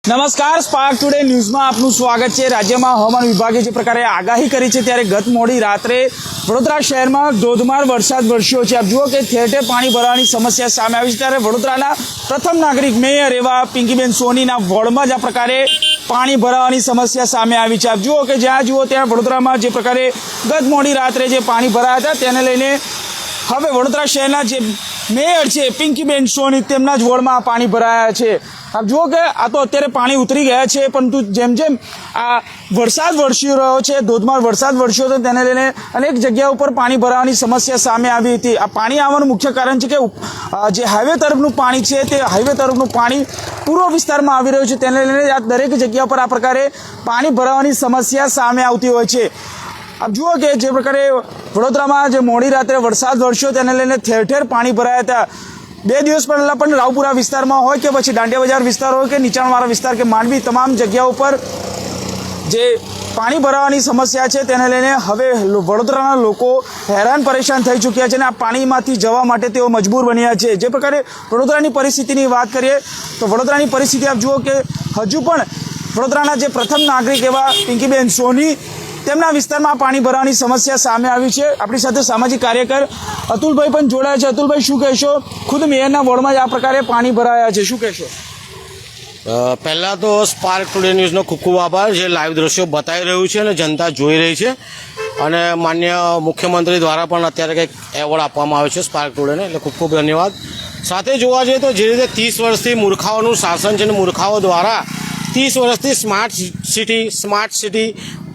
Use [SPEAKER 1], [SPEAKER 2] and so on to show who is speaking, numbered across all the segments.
[SPEAKER 1] નમસ્કાર, spark today ન્યૂઝમાં આપનું સ્વાગત છે। રાજ્યમાં હવામાન વિભાગે જે પ્રકારે આગાહી કરી છે ત્યારે ગત મોડી રાત્રે વડોદરા શહેરમાં ધોધમાર વરસાદ વરસ્યો છે। આપ જુઓ કે ઠેર ઠેર પાણી ભરાવાની સમસ્યા સામે આવી છે ત્યારે વડોદરાના પ્રથમ નાગરિક મેયર એવા પિંકીબેન સોનીના વોર્ડમાં જ આ પ્રકારે પાણી ભરાવાની સમસ્યા સામે આવી છે। આપ જુઓ કે જ્યાં જુઓ ત્યાં વડોદરામાં જે પ્રકારે ગત મોડી રાત્રે જે પાણી ભરાયા હતા તેને લઈને હવે વડોદરા શહેરના જે મેયર છે પિંકીબેન સોની તેમના જ વોર્ડમાં પાણી ભરાયા છે। આપ જુઓ કે આ તો અત્યારે પાણી ઉતરી ગયા છે, પરંતુ જેમ જેમ આ વરસાદ વરસી રહ્યો છે, ધોધમાર વરસાદ વરસ્યો હતો તેને લઈને અનેક જગ્યાઓ પર પાણી ભરાવાની સમસ્યા સામે આવી હતી। આ પાણી આવવાનું મુખ્ય કારણ છે કે જે હાઈવે તરફનું પાણી છે તે હાઈવે તરફનું પાણી પૂર્વ વિસ્તારમાં આવી રહ્યું છે, તેને લઈને આ દરેક જગ્યા પર આ પ્રકારે પાણી ભરાવાની સમસ્યા સામે આવતી હોય છે। આપ જુઓ કે જે પ્રકારે વડોદરામાં જે મોડી રાત્રે વરસાદ વરસ્યો તેને લઈને ઠેર ઠેર પાણી ભરાયા હતા। 2 દિવસ પહેલાં પણ રાવપુરા વિસ્તારમાં હોય કે પછી દાંડિયા બજાર વિસ્તાર હોય કે નીચાણવાળા વિસ્તાર કે માંડવી તમામ જગ્યાઓ પર જે પાણી ભરાવાની સમસ્યા છે તેને લઈને હવે વડોદરાના લોકો હેરાન પરેશાન થઈ ચૂક્યા છે અને આ પાણીમાંથી જવા માટે તેઓ મજબૂર બન્યા છે। જે પ્રકારે વડોદરાની પરિસ્થિતિની વાત કરીએ તો વડોદરાની પરિસ્થિતિ આપ જુઓ કે હજુ પણ વડોદરાના જે પ્રથમ નાગરિક એવા પિંકીબેન સોની તેમના વિસ્તારમાં પાણી ભરાવાની સમસ્યા સામે આવી છે। આપણી સાથે સામાજિક કાર્યકર અતુલભાઈ પણ જોડાયા છે। અતુલભાઈ, શું કહેશો? ખુદ મેયરના વોર્ડમાં જ આ પ્રકારે પાણી ભરાયા છે, શું કહેશો?
[SPEAKER 2] પહેલાં તો સ્પાર્ક ટુડે ન્યૂઝનો ખૂબ ખૂબ આભાર, જે લાઈવ દ્રશ્યો બતાવી રહ્યું છે અને જનતા જોઈ રહી છે। અને માન્ય મુખ્યમંત્રી દ્વારા પણ અત્યારે કંઈક એવોર્ડ આપવામાં આવ્યો છે સ્પાર્ક ટુડેને, એટલે ખૂબ ખૂબ ધન્યવાદ। સાથે જોવા જઈએ તો જે રીતે 30 વર્ષથી મૂર્ખાઓનું શાસન છે અને મૂર્ખાઓ દ્વારા 30 વર્ષથી સ્માર્ટ સિટી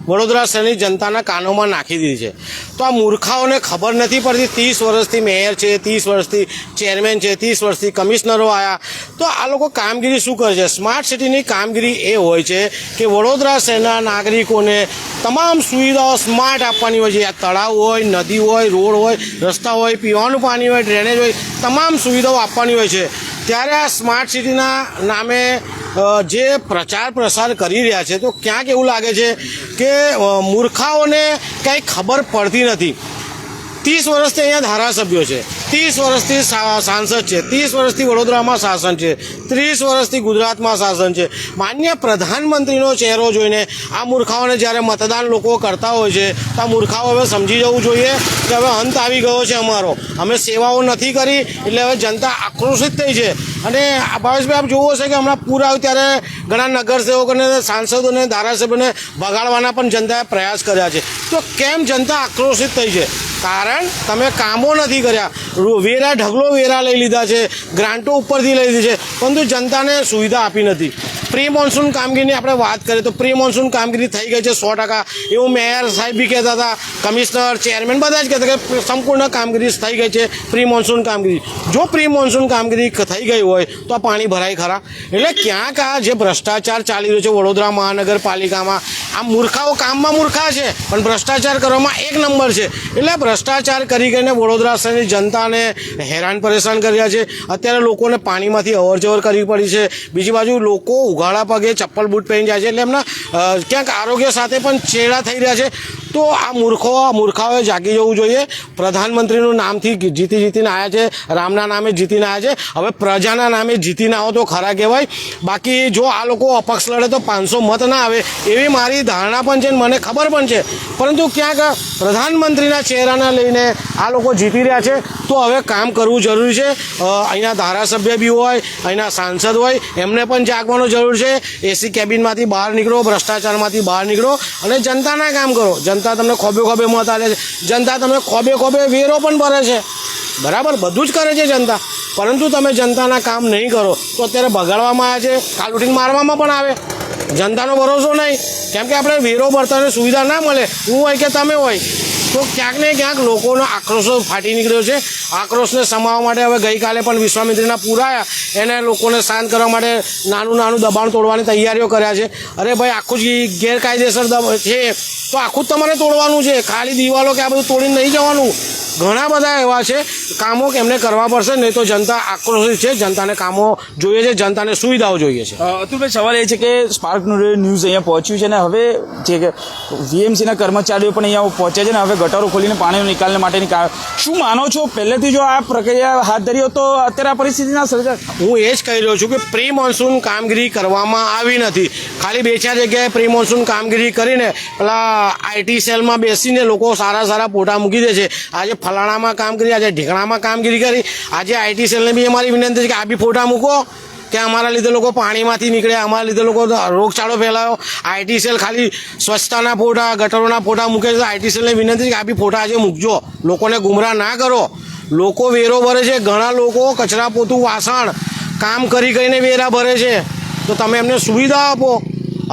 [SPEAKER 2] વડોદરા શહેરની જનતાના કાનોમાં નાખી દીધી છે। તો આ મૂર્ખાઓને ખબર નથી પડતી। 30 વર્ષથી મેયર છે, 30 વર્ષથી ચેરમેન છે, 30 વર્ષથી કમિશનરો આવ્યા, તો આ લોકો કામગીરી શું કરે છે? સ્માર્ટ સિટીની કામગીરી એ હોય છે કે વડોદરા શહેરના નાગરિકોને તમામ સુવિધાઓ સ્માર્ટ આપવાની હોય છે। તળાવ હોય, નદી હોય, રોડ હોય, રસ્તા હોય, પીવાનું પાણી હોય, ડ્રેનેજ હોય, તમામ સુવિધાઓ આપવાની હોય છે। ત્યારે આ સ્માર્ટ સિટીના નામે જે પ્રચાર પ્રસાર કરી રહ્યા છે તો ક્યાંક એવું લાગે છે કે મૂર્ખાઓને કંઈ ખબર પડતી નથી। 30 વર્ષથી અહીંયા ધારાસભ્યો છે, 30 વર્ષથી સાંસદ છે, 30 વર્ષથી વડોદરામાં શાસન છે, 30 વર્ષથી ગુજરાતમાં શાસન છે। માન્ય પ્રધાનમંત્રીનો ચહેરો જોઈને આ મૂર્ખાઓને જ્યારે મતદાન લોકો કરતા હોય છે તો આ મૂર્ખાઓ હવે સમજી જવું જોઈએ કે હવે અંત આવી ગયો છે અમારો, અમે સેવાઓ નથી કરી એટલે હવે જનતા આક્રોશિત થઈ છે। અને ભાવેશભાઈ, આપ જોવો છે કે હમણાં પૂર આવ્યું ત્યારે ઘણા નગરસેવકોને, સાંસદોને, ધારાસભ્યોને ભગાડવાના પણ જનતાએ પ્રયાસ કર્યા છે। તો કેમ જનતા આક્રોશિત થઈ છે? કારણ તમે કામો નથી કર્યા, ઢગલો વેરા લઈ લીધા છે, ગ્રાન્ટો ઉપરથી લઈ લીધી છે, પરંતુ જનતાને સુવિધા આપી નથી। પ્રી મોન્સૂન કામગીરીની આપણે વાત કરીએ તો પ્રી મોન્સૂન કામગીરી થઈ ગઈ છે 100%, એવું મેયર સાહેબ બી કહેતા હતા, કમિશનર, ચેરમેન બધા જ કહેતા કે સંપૂર્ણ કામગીરી થઈ ગઈ છે પ્રી મોન્સૂન કામગીરી। જો પ્રી મોન્સૂન કામગીરી થઈ ગઈ હોય તો આ પાણી ભરાય ખરા? એટલે ક્યાંક આ જે ભ્રષ્ટાચાર ચાલી રહ્યો છે વડોદરા મહાનગરપાલિકામાં, આ મૂર્ખાઓ કામમાં મૂર્ખા છે પણ ભ્રષ્ટાચાર કરવામાં 1 નંબર છે। એટલે ભ્રષ્ટાચાર કરી કરીને વડોદરા શહેરની જનતાને હેરાન પરેશાન કર્યા છે। અત્યારે લોકોને પાણીમાંથી અવરજવર કરવી પડી છે। બીજી બાજુ લોકો ઉઘાડા પગે ચપ્પલ બૂટ પહેરીને જાય છે, એટલે એમના ક્યાંક આરોગ્ય સાથે પણ છેડા થઈ રહ્યા છે। તો આ મૂર્ખાઓએ જાગી જવું જોઈએ। પ્રધાનમંત્રીનું નામથી જીતીને આવ્યા છે, રામના નામે જીતીને આવ્યા છે, હવે પ્રજાના નામે જીતીને આવો તો ખરા કહેવાય। બાકી જો આ લોકો અપક્ષ લડે તો 500 મત ના આવે એવી મારી ધારણા પણ છે, મને ખબર પણ છે, પરંતુ ક્યાંક પ્રધાનમંત્રીના ચહેરાને લઈને આ લોકો જીતી રહ્યા છે તો હવે કામ કરવું જરૂરી છે। અહીંના ધારાસભ્ય બી હોય, અહીંના સાંસદ હોય, એમને પણ જાગવાનો જરૂર છે। એસી કેબિનમાંથી બહાર નીકળો, ભ્રષ્ટાચારમાંથી બહાર નીકળો અને જનતાના કામ કરો। જનતા તમને ખોબે ખોબે મત આપે છે, જનતા તમને ખોબે ખોબે વેરો પણ ભરે છે, બરાબર, બધું જ કરે છે જનતા, પરંતુ તમે જનતાના કામ નહીં કરો તો અત્યારે બગાડવામાં આવે છે, કાલ ઉઠીને મારવામાં પણ આવે। જનતાનો ભરોસો નહીં, કેમ કે આપણે વેરો ભરતાની સુવિધા ના મળે, હું હોય કે તમે હોય, તો ક્યાંક ને ક્યાંક લોકોનો આક્રોશો ફાટી નીકળ્યો છે। આક્રોશને સમાવવા માટે હવે ગઈકાલે પણ વિશ્વામિત્રીના પૂર આવ્યા, એને લોકોને શાંત કરવા માટે નાનું દબાણ તોડવાની તૈયારીઓ કર્યા છે। અરે ભાઈ, આખું જ ગેરકાયદેસર છે તો આખું જ તમારે તોડવાનું છે, ખાલી દિવાલો કે આ બધું તોડીને નહીં જવાનું। ઘણા બધા એવા છે કામો કે એમને કરવા પડશે, નહીં તો જનતા આક્રોશિત છે. જનતાને કામો જોઈએ છે, જનતાને સુવિધાઓ જોઈએ છે.
[SPEAKER 1] અતુલભાઈ, સવાલ એ છે કે સ્પાર્ક ન્યૂઝ અહીંયા પહોંચ્યું છે ને હવે જે વીએમસીના કર્મચારીઓ પણ અહીંયા પહોંચ્યા છે ને હવે ગટરો ખોલીને પાણીનો નિકાલને માટેની શું માનો છો? પહેલેથી જો આ પ્રક્રિયા હાથ ધરી હોત તો અત્યારે આ પરિસ્થિતિ ના સર્જાય.
[SPEAKER 2] હું એ જ કહી રહ્યો છું કે પ્રી મોન્સૂન કામગીરી કરવામાં આવી નથી. ખાલી 2-4 જગ્યાએ પ્રી મોન્સૂન કામગીરી કરીને પેલા આઈટી સેલમાં બેસીને લોકો સારા ફોટા મૂકી દે છે. આજે ફલાણામાં કામ કરી, આજે ઢીકણામાં કામગીરી કરી. આજે આઈટી સેલને બી અમારી વિનંતી છે કે આ બી ફોટા મૂકો કે અમારા લીધે લોકો પાણીમાંથી નીકળ્યા, અમારા લીધે લોકો રોગચાળો ફેલાયો. આઈટી સેલ ખાલી સ્વચ્છતાના ફોટા, ગટરોના ફોટા મૂકે છે. આઈટી સેલને વિનંતી છે કે આ બી ફોટા આજે મૂકજો, લોકોને ગુમરાહ ના કરો. લોકો વેરો ભરે છે, ઘણા લોકો કચરા પોતું વાસણ કામ કરીને વેરા ભરે છે, તો તમે એમને સુવિધા આપો.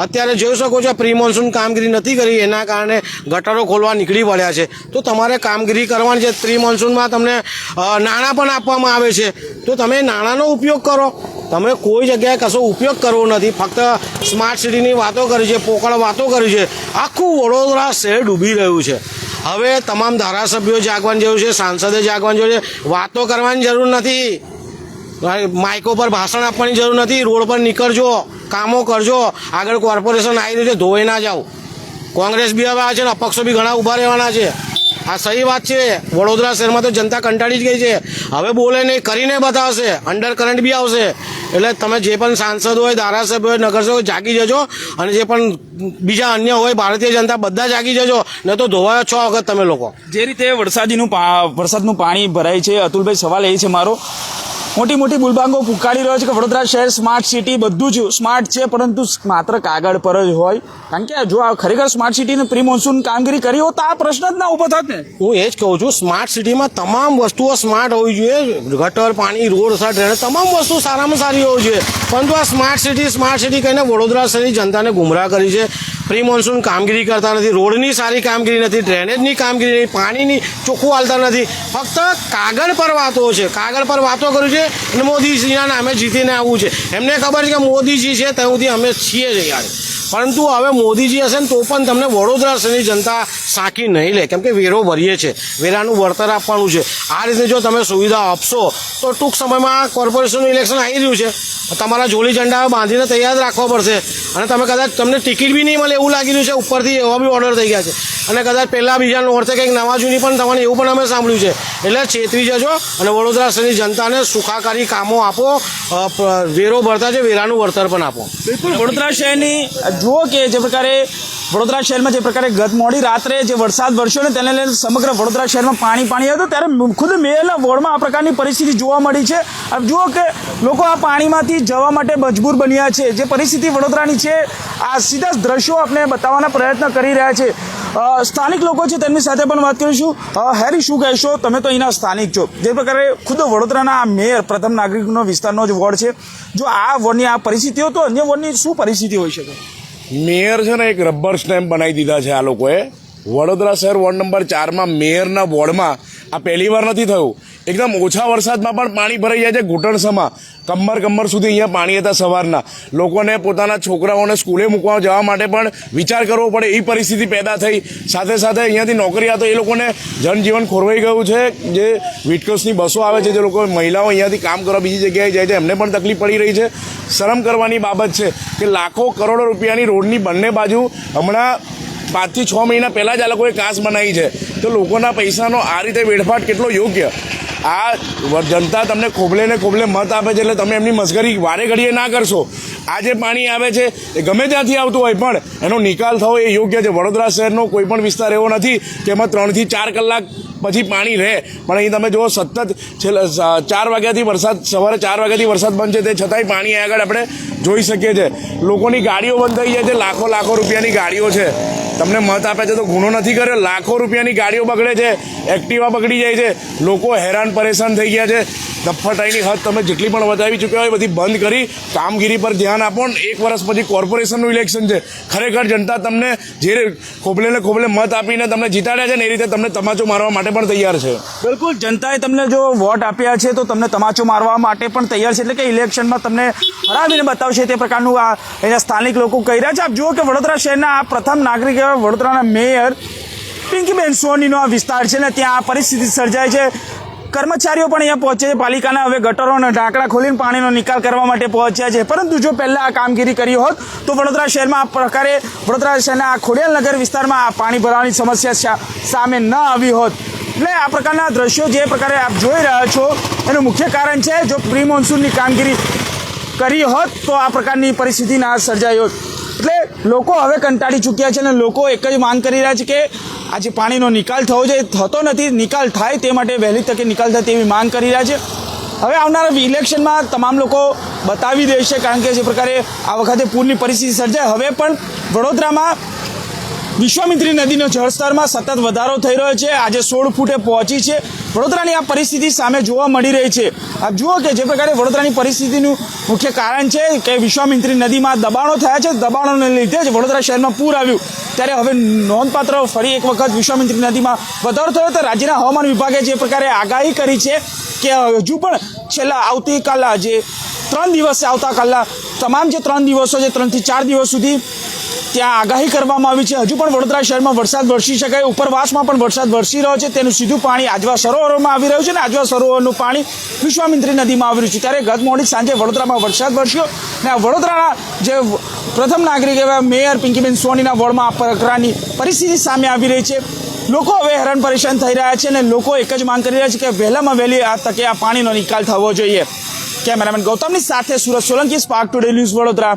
[SPEAKER 2] અત્યારે જોઈ શકો છો પ્રી મોન્સૂન કામગીરી નથી કરી, એના કારણે ગટરો ખોલવા નીકળી પડ્યા છે. તો તમારે કામગીરી કરવાની છે. પ્રી મોન્સૂનમાં તમને નાણાં પણ આપવામાં આવે છે, તો તમે નાણાંનો ઉપયોગ કરો. તમે કોઈ જગ્યાએ કશો ઉપયોગ કરવો નથી, ફક્ત સ્માર્ટ સિટીની વાતો કરી છે, પોકળ વાતો કરી છે. આખું વડોદરા શહેર ડૂબી રહ્યું છે. હવે તમામ ધારાસભ્યો જાગવાની જરૂર છે, સાંસદે જાગવાની જરૂર છે. વાતો કરવાની જરૂર નથી, માઇકો પર ભાષણ આપવાની જરૂર નથી. રોડ પર નીકળજો, કામો કરજો. આગળ કોર્પોરેશન આવી રહ્યું છે, ધોઈ ના જાઓ. કોંગ્રેસ બી હવે આવે છે ને અપક્ષો બી ઘણા ઊભા રહેવાના છે. આ સહી વાત છે. વડોદરા શહેરમાં તો જનતા કંટાળી જ ગઈ છે. હવે બોલે નહીં, કરીને બતાવશે. અંડર કરંટ બી આવશે. એટલે તમે જે પણ સાંસદ હોય, ધારાસભ્ય હોય, નગરસેવક જાગી જજો. અને જે પણ બીજા અન્ય હોય, ભારતીય જનતા બધા જાગી જજો, ને તો ધોવાયો 6 વખત તમે લોકો.
[SPEAKER 1] જે રીતે વરસાદનું પાણી ભરાય છે, અતુલભાઈ, સવાલ એ છે મારો, મોટી બુલબાંગો પુકારી રહ્યો છે કે વડોદરા શહેર સ્માર્ટ સિટી બધું જ સ્માર્ટ છે, પરંતુ માત્ર કાગળ પર જ હોય. કારણ કે જો આ ખરેખર સ્માર્ટ સિટીને પ્રી મોન્સૂન કામગીરી કરી હોત તો આ પ્રશ્ન જ ના ઉભો થાત ને.
[SPEAKER 2] હું એ જ કહું છું, સ્માર્ટ સિટીમાં તમામ વસ્તુઓ સ્માર્ટ હોવી જોઈએ. ગટર, પાણી, રોડ, ડ્રેનેજ તમામ વસ્તુ સારામાં સારી હોવી જોઈએ. પરંતુ આ સ્માર્ટ સિટી કહીને વડોદરા શહેરની જનતાને ગુમરાહ કરી છે. પ્રી મોન્સૂન કામગીરી કરતા નથી, રોડની સારી કામગીરી નથી, ડ્રેનેજની કામગીરી નહીં, પાણીની ચોખ્ખું હાલતા નથી. ફક્ત કાગળ પર વાતો છે, કાગળ પર વાતો કરી છે. અને મોદીજીના નામે જીતીને આવવું છે. એમને ખબર છે કે મોદીજી છે ત્યાં સુધી અમે છીએ જ યાર. પરંતુ હવે મોદીજી હશે ને તો પણ તમને વડોદરા શહેરની જનતા સાંકી નહીં લે, કેમ કે વેરો ભરીએ છે, વેરાનું વળતર આપવાનું છે. આ રીતે જો તમે સુવિધા આપશો તો ટૂંક સમયમાં કોર્પોરેશનનું ઇલેક્શન આવી રહ્યું છે, તમારા જોલી ઝંડા બાંધીને તૈયાર રાખવા પડશે. અને તમે કદાચ તમને ટિકિટ બી નહીં મળે એવું લાગી રહ્યું છે, ઉપરથી એવા બી ઓર્ડર થઈ ગયા છે. અને કદાચ પહેલાં બીજા નોર્થે કંઈક નવા જૂની પણ થવાની એવું પણ અમે સાંભળ્યું છે. એટલે ચેતવી જજો અને વડોદરા શહેરની જનતાને સુખાકારી કામો આપો, વેરો ભરતા છે વેરાનું વળતર પણ આપો.
[SPEAKER 1] બિલકુલ. વડોદરા શહેરની જુઓ કે જે પ્રકારે વડોદરા શહેરમાં જે પ્રકારે ગત મોડી રાત્રે જે વરસાદ વરસ્યો ને તેને લઈને સમગ્ર વડોદરા શહેરમાં પાણી હતું, ત્યારે ખુદ મેયરના વોર્ડમાં આ પ્રકારની પરિસ્થિતિ જોવા મળી છે. જુઓ કે લોકો આ પાણીમાંથી જવા માટે મજબૂર બન્યા છે. જે પરિસ્થિતિ વડોદરાની છે, આ સીધા દ્રશ્યો આપણે બતાવવાના પ્રયત્ન કરી રહ્યા છે. સ્થાનિક લોકો છે તેમની સાથે પણ વાત કરીશું. હેરી, શું કહેશો? તમે તો અહીંના સ્થાનિક છો. જે પ્રકારે ખુદ વડોદરાના આ મેયર પ્રથમ નાગરિકનો વિસ્તારનો જ વોર્ડ છે, જો આ વોર્ડની આ પરિસ્થિતિ હોય તો અન્ય વોર્ડની શું પરિસ્થિતિ હોઈ શકે?
[SPEAKER 3] મેયર છે ને એક રબર સ્ટેમ્પ બનાવી દીધા છે આ લોકોએ. વડોદરા શહેર વોર્ડ નંબર 4માં મેયરના વોર્ડમાં આ પહેલી વાર નથી થયું. એકદમ ઓછા વરસાદમાં પણ પાણી ભરાઈ જાય છે ઘૂંટણસમાં. કમર સુધી અહીંયા પાણી હતા સવારના. લોકોને પોતાના છોકરાઓને સ્કૂલે મૂકવા જવા માટે પણ વિચાર કરવો પડે એ પરિસ્થિતિ પેદા થઈ. સાથે અહીંયાથી નોકરીયાતો એ લોકોને જનજીવન ખોરવાઈ ગયું છે. જે વિટકોસની બસો આવે છે, જે લોકો મહિલાઓ અહીંયાથી કામ કરવા બીજી જગ્યાએ જાય છે, એમને પણ તકલીફ પડી રહી છે. શરમ કરવાની બાબત છે કે લાખો કરોડો રૂપિયાની રોડની બંને બાજુ હમણાં 5 થી 6 મહિના પહેલાં જ આ લોકોએ કાસ બનાવી છે. તો લોકોના પૈસાનો આ રીતે વેડફાટ કેટલો યોગ્ય? આ જનતા તમને ખોબલે મત આપે છે, એટલે તમે એમની મસ્કરી વારે ઘડીએ ના કરશો. આ જે પાણી આવે છે એ ગમે ત્યાંથી આવતું હોય પણ એનો નિકાલ થવો એ યોગ્ય છે. વડોદરા શહેરનો કોઈ પણ વિસ્તાર એવો નથી કે એમાં 3 થી 4 કલાક પછી પાણી રહે. પણ અહીં તમે જુઓ, સતત છેલ્લા 4 વાગ્યાથી વરસાદ, સવારે 4 વાગ્યાથી વરસાદ બંધ છે, તે છતાંય પાણી આગળ આપણે જોઈ શકીએ છીએ. લોકોની ગાડીઓ બંધ થઈ જાય છે. લાખો રૂપિયાની ગાડીઓ છે. તમને મત આપે છે તો ગુનો નથી કર્યો. લાખો રૂપિયાની ગાડીઓ બગડે છે, એક્ટિવા બગડી જાય છે. લોકો હેરાન પરેશાન થઈ ગયા છે. દફાટાઈની હદ તમે જેટલી પણ વધાવી ચૂક્યા હોય બધી બંધ કરી કામગીરી પર ધ્યાન આપો. 1 વર્ષ પછી કોર્પોરેશનનું ઇલેક્શન છે. ખરેખર જનતા તમને જે ખોબલે મત આપીને તમને જીતાડ્યા છે ને એ રીતે તમને તમાચો મારવા માટે પણ તૈયાર છે.
[SPEAKER 1] બિલકુલ. જનતાએ તમને જો વોટ આપ્યા છે તો તમને તમાચો મારવા માટે પણ તૈયાર છે. એટલે કે ઇલેક્શનમાં તમને હરાવીને બતાવશે તે પ્રકારનું આ અહીંના સ્થાનિક લોકો કહી રહ્યા છે. આપ જુઓ કે વડોદરા શહેરના આ પ્રથમ નાગરિક, વડોદરાના મેયર પિંકીબેન સોનીનો આ વિસ્તાર છે ને ત્યાં આ પરિસ્થિતિ સર્જાય છે. કર્મચારીઓ પણ અહીંયા પહોંચે છે. પાલિકાના હવે ગટરો અને ઢાંકણા ખોલીને પાણીનો નિકાલ કરવા માટે પહોંચ્યા છે. પરંતુ જો પહેલાં આ કામગીરી કરી હોત તો વડોદરા શહેરમાં આ પ્રકારે વડોદરા શહેરના આ ખોડિયાલનગર વિસ્તારમાં આ પાણી ભરાવાની સમસ્યા સામે ન આવી હોત. એટલે આ પ્રકારના દ્રશ્યો જે પ્રકારે આપ જોઈ રહ્યા છો એનું મુખ્ય કારણ છે જો પ્રી મોન્સૂનની કામગીરી કરી હોત તો આ પ્રકારની પરિસ્થિતિ ના સર્જાઈ હોત. એટલે લોકો હવે કંટાળી ચૂક્યા છે અને લોકો એક જ માંગ કરી રહ્યા છે કે આજે પાણીનો નિકાલ થવો જોઈએ, થતો નથી. નિકાલ થાય તે માટે વહેલી તકે નિકાલ થાય તેવી માંગ કરી રહ્યા છે. હવે આવનારા ઇલેક્શનમાં તમામ લોકો બતાવી દેશે, કારણ કે જે પ્રકારે આ વખતે પૂરની પરિસ્થિતિ સર્જાય. હવે પણ વડોદરામાં વિશ્વામિત્રી નદીનો જળસ્તરમાં સતત વધારો થઈ રહ્યો છે. આજે 16 ફૂટે પહોંચી છે. વડોદરાની આ પરિસ્થિતિ સામે જોવા મળી રહી છે. આપ જુઓ કે જે પ્રકારે વડોદરાની પરિસ્થિતિનું મુખ્ય કારણ છે કે વિશ્વામિત્રી નદીમાં દબાણો થયા છે. દબાણોને લીધે જ વડોદરા શહેરમાં પૂર આવ્યું. ત્યારે હવે નોંધપાત્ર ફરી એક વખત વિશ્વામિત્રી નદીમાં વધારો થયો. તો રાજ્યના હવામાન વિભાગે જે પ્રકારે આગાહી કરી છે કે હજુ પણ છેલ્લા આવતીકાલના જે 3 દિવસ છે, આવતાકાલના તમામ જે 3 દિવસો છે, 3 થી 4 દિવસ સુધી ત્યાં આગાહી કરવામાં આવી છે. હજુ પણ વડોદરા શહેરમાં વરસાદ વરસી શકાય. ઉપરવાસમાં પણ વરસાદ વરસી રહ્યો છે. તેનું સીધું પાણી આજવા સરોવરોમાં આવી રહ્યું છે અને આજવા સરોવરનું પાણી વિશ્વામિત્રી નદીમાં આવી રહ્યું છે. ત્યારે ગત મોડી સાંજે વડોદરામાં વરસાદ વરસ્યો અને આ વડોદરાના જે પ્રથમ નાગરિક એવા મેયર પિંકીબેન સોનીના વોર્ડમાં આ પ્રકારની પરિસ્થિતિ સામે આવી રહી છે. લોકો હવે હેરાન પરેશાન થઈ રહ્યા છે અને લોકો એક જ માંગ કરી રહ્યા છે કે વહેલામાં વહેલી આ તકે આ પાણીનો નિકાલ થવો જોઈએ. કેમેરામેન ગૌતમની સાથે Surat Solanki, spark today news, Vadodara.